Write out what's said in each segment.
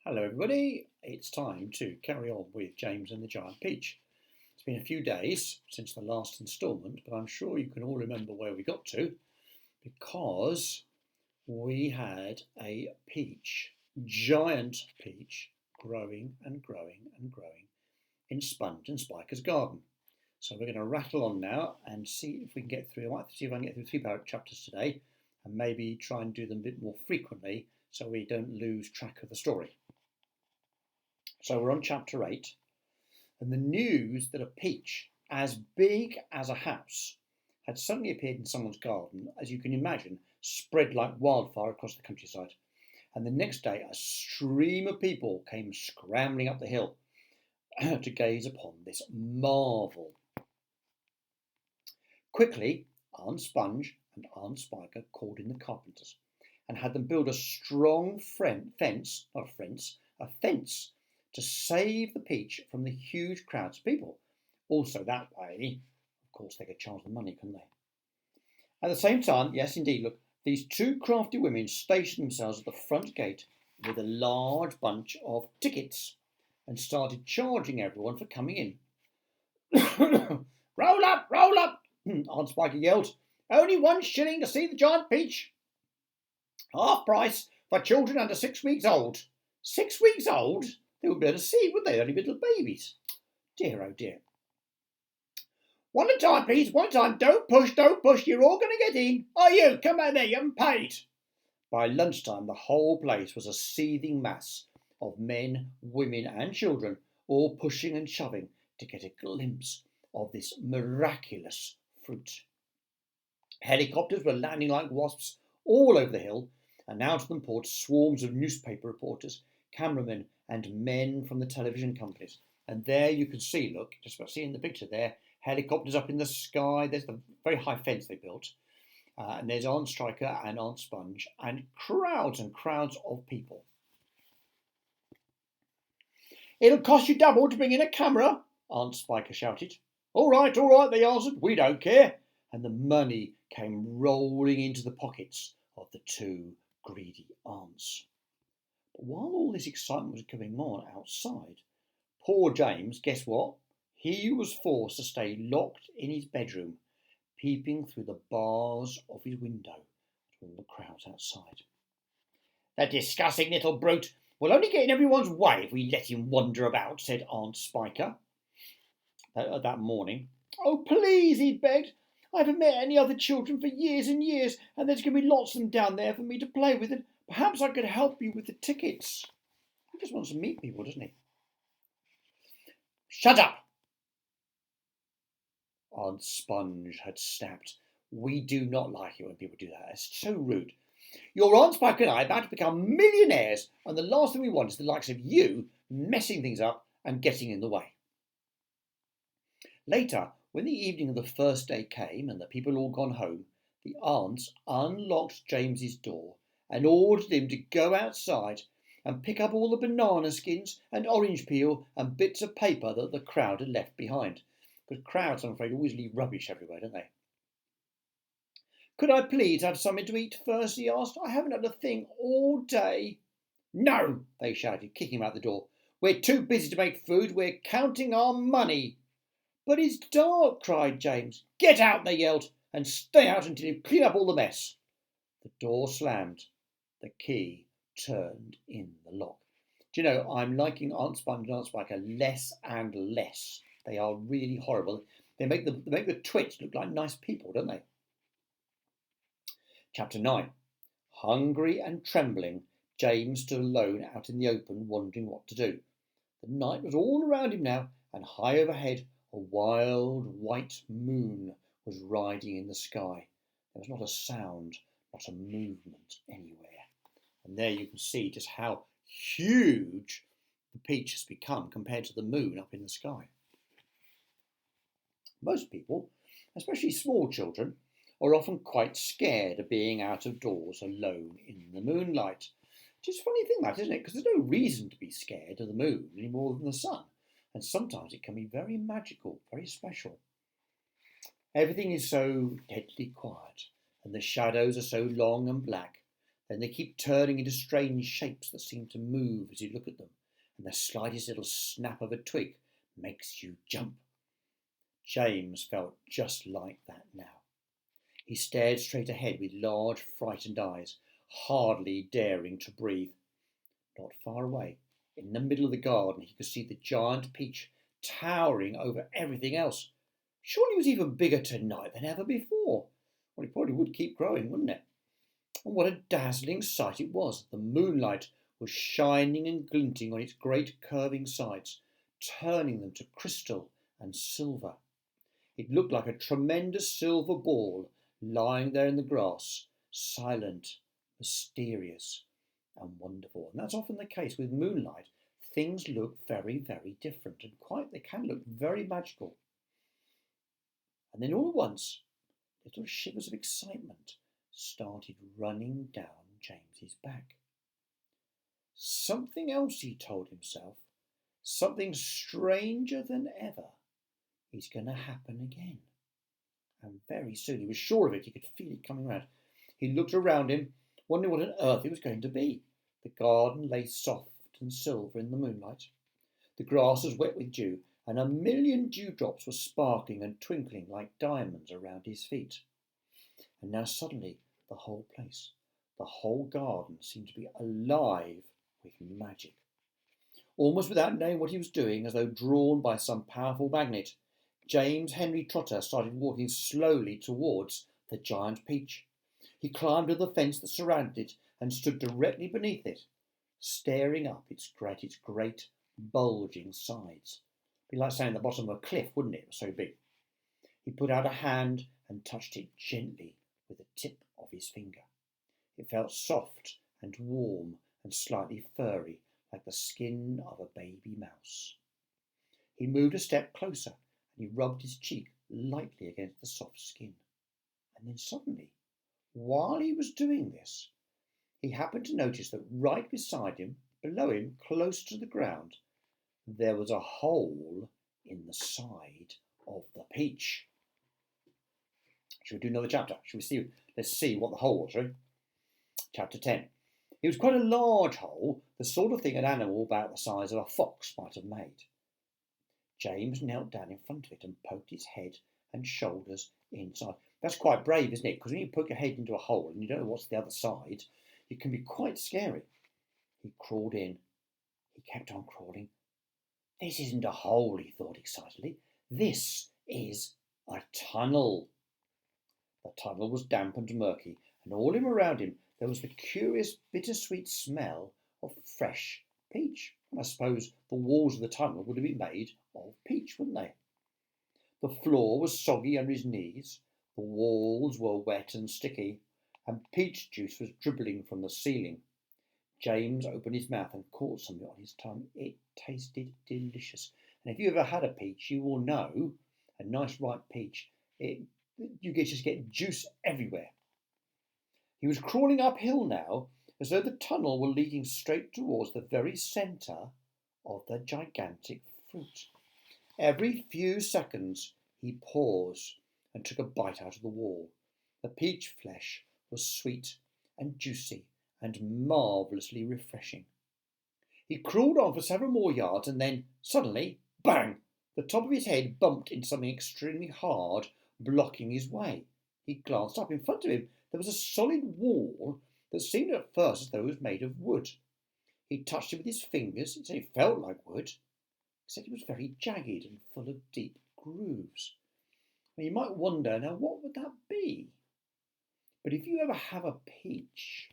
Hello, everybody. It's time to carry on with James and the Giant Peach. It's been a few days since the last instalment, but I'm sure you can all remember where we got to because we had a peach, giant peach, growing and growing and growing in Sponge and Spiker's garden. So we're going to rattle on now and see if we can get through. I might see if I can get through 3 chapters today and maybe try and do them a bit more frequently so we don't lose track of the story. So we're on chapter 8, and the news that a peach as big as a house had suddenly appeared in someone's garden, as you can imagine, spread like wildfire across the countryside. And the next day a stream of people came scrambling up the hill to gaze upon this marvel. Quickly, Aunt Sponge and Aunt Spiker called in the carpenters and had them build a strong fence to save the peach from the huge crowds of people. Also, that way, of course, they could charge the money, couldn't they? At the same time, yes, indeed, look, these two crafty women stationed themselves at the front gate with a large bunch of tickets and started charging everyone for coming in. Roll up, roll up, Aunt Spiker yelled. Only 1 shilling to see the giant peach. Half price for children under 6 weeks old. 6 weeks old? They would be able to see, wouldn't they? They're only little babies. Dear, oh dear. One at a time, please. One at a time. Don't push, don't push. You're all going to get in. Oh, you, come out there. You haven't paid. By lunchtime, the whole place was a seething mass of men, women and children, all pushing and shoving to get a glimpse of this miraculous fruit. Helicopters were landing like wasps all over the hill, and out of them poured swarms of newspaper reporters, cameramen and men from the television companies. And there you can see, look, just about seeing the picture there, helicopters up in the sky. There's the very high fence they built. And there's Aunt Spiker and Aunt Sponge and crowds of people. It'll cost you double to bring in a camera, Aunt Spiker shouted. All right, they answered. We don't care. And the money came rolling into the pockets of the two greedy aunts. But while all this excitement was going on outside, poor James, guess what? He was forced to stay locked in his bedroom, peeping through the bars of his window at all the crowds outside. The disgusting little brute will only get in everyone's way if we let him wander about, said Aunt Spiker that morning. Oh, please, he begged. I haven't met any other children for years and years, and there's going to be lots of them down there for me to play with, and perhaps I could help you with the tickets. He just wants to meet people, doesn't he? Shut up! Aunt Sponge had snapped. We do not like it when people do that. It's so rude. Your Aunt Spiker and I are about to become millionaires, and the last thing we want is the likes of you messing things up and getting in the way. Later, when the evening of the first day came and the people had all gone home, the aunts unlocked James's door and ordered him to go outside and pick up all the banana skins and orange peel and bits of paper that the crowd had left behind. Because crowds, I'm afraid, always leave rubbish everywhere, don't they? Could I please have something to eat first, he asked. I haven't had a thing all day. No, they shouted, kicking him out the door. We're too busy to make food. We're counting our money. But it's dark, cried James. Get out, they yelled, and stay out until you clean up all the mess. The door slammed. The key turned in the lock. Do you know, I'm liking Aunt Sponge and Aunt Spiker less and less. They are really horrible. They make the twits look like nice people, don't they? Chapter 9. Hungry and trembling, James stood alone out in the open, wondering what to do. The night was all around him now, and high overhead a wild white moon was riding in the sky. There was not a sound, not a movement anywhere. And there you can see just how huge the peach has become compared to the moon up in the sky. Most people, especially small children, are often quite scared of being out of doors alone in the moonlight. Which is a funny thing, that, isn't it? Because there's no reason to be scared of the moon any more than the sun. And sometimes it can be very magical, very special. Everything is so deadly quiet, and the shadows are so long and black Then they keep turning into strange shapes that seem to move as you look at them, and the slightest little snap of a twig makes you jump. James felt just like that now. He stared straight ahead with large, frightened eyes, hardly daring to breathe. Not far away, in the middle of the garden, he could see the giant peach towering over everything else. Surely it was even bigger tonight than ever before. Well, it probably would keep growing, wouldn't it? And what a dazzling sight it was! The moonlight was shining and glinting on its great curving sides, turning them to crystal and silver. It looked like a tremendous silver ball lying there in the grass, silent, mysterious, and wonderful. And that's often the case with moonlight. Things look very, very different, and they can look very magical. And then all at once, little shivers of excitement started running down James's back. Something else, he told himself, something stranger than ever is going to happen again. And very soon, he was sure of it, he could feel it coming round. He looked around him, wondering what on earth it was going to be. The garden lay soft and silver in the moonlight. The grass was wet with dew, and 1,000,000 dewdrops were sparkling and twinkling like diamonds around his feet. And now suddenly the whole place, the whole garden seemed to be alive with magic. Almost without knowing what he was doing, as though drawn by some powerful magnet, James Henry Trotter started walking slowly towards the giant peach. He climbed over the fence that surrounded it and stood directly beneath it, staring up its great bulging sides. It'd be like saying the bottom of a cliff, wouldn't it? It was so big. He put out a hand and touched it gently with the tip of his finger. It felt soft and warm and slightly furry, like the skin of a baby mouse. He moved a step closer and he rubbed his cheek lightly against the soft skin. And then suddenly, while he was doing this, he happened to notice that right beside him, below him, close to the ground, there was a hole in the side of the peach. Shall we do another chapter? Shall we see? Let's see what the hole was, right? Chapter 10. It was quite a large hole, the sort of thing an animal about the size of a fox might have made. James knelt down in front of it and poked his head and shoulders inside. That's quite brave, isn't it? Because when you poke your head into a hole and you don't know what's the other side, it can be quite scary. He crawled in. He kept on crawling. This isn't a hole, he thought excitedly. This is a tunnel. The tunnel was damp and murky, and all around him there was the curious bittersweet smell of fresh peach. And I suppose the walls of the tunnel would have been made of peach, wouldn't they? The floor was soggy under his knees, the walls were wet and sticky, and peach juice was dribbling from the ceiling. James opened his mouth and caught something on his tongue. It tasted delicious. And if you ever had a peach, you will know a nice ripe peach, you just get juice everywhere. He was crawling uphill now, as though the tunnel were leading straight towards the very centre of the gigantic fruit. Every few seconds he paused and took a bite out of the wall. The peach flesh was sweet and juicy and marvellously refreshing. He crawled on for several more yards and then, suddenly, bang! The top of his head bumped into something extremely hard, blocking his way. He glanced up. In front of him there was a solid wall that seemed at first as though it was made of wood. He touched it with his fingers. It felt like wood, except it was very jagged and full of deep grooves. Now you might wonder, now what would that be? But if you ever have a peach,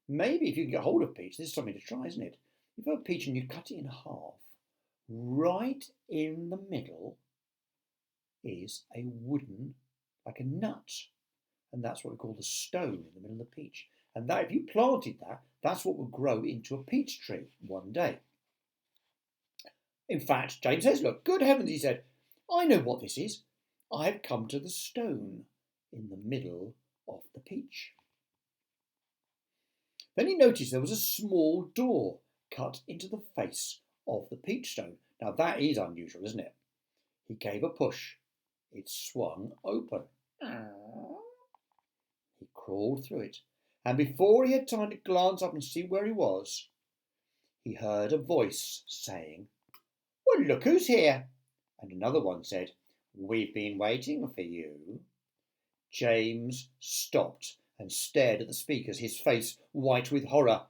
maybe if you can get hold of peach, this is something to try, isn't it? If you have a peach and you cut it in half, right in the middle is a wooden, like a nut. And that's what we call the stone in the middle of the peach. And that, if you planted that, that's what would grow into a peach tree one day. In fact, James says, look, good heavens, he said, I know what this is. I've come to the stone in the middle of the peach. Then he noticed there was a small door cut into the face of the peach stone. Now that is unusual, isn't it? He gave a push. It swung open. He crawled through it and before he had time to glance up and see where he was, he heard a voice saying, "Well, look who's here." And another one said, "We've been waiting for you." James stopped and stared at the speakers, his face white with horror.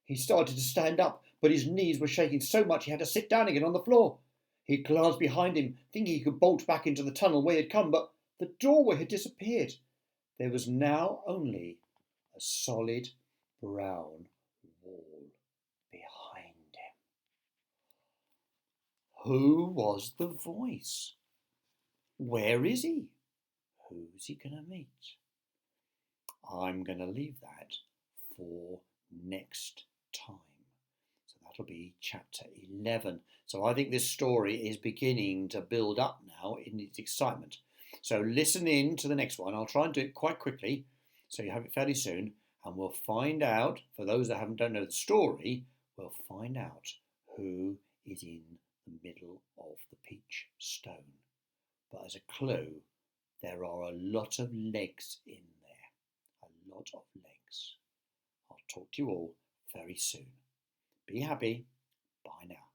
He started to stand up, but his knees were shaking so much he had to sit down again on the floor. He glanced behind him, thinking he could bolt back into the tunnel where he had come, but the doorway had disappeared. There was now only a solid brown wall behind him. Who was the voice? Where is he? Who's he going to meet? I'm going to leave that for next time. So that'll be chapter 11. So I think this story is beginning to build up now in its excitement. So listen in to the next one. I'll try and do it quite quickly so you have it fairly soon, and we'll find out, for those that don't know the story, we'll find out who is in the middle of the peach stone. But as a clue, there are a lot of legs in there. A lot of legs. I'll talk to you all very soon. Be happy. Bye now.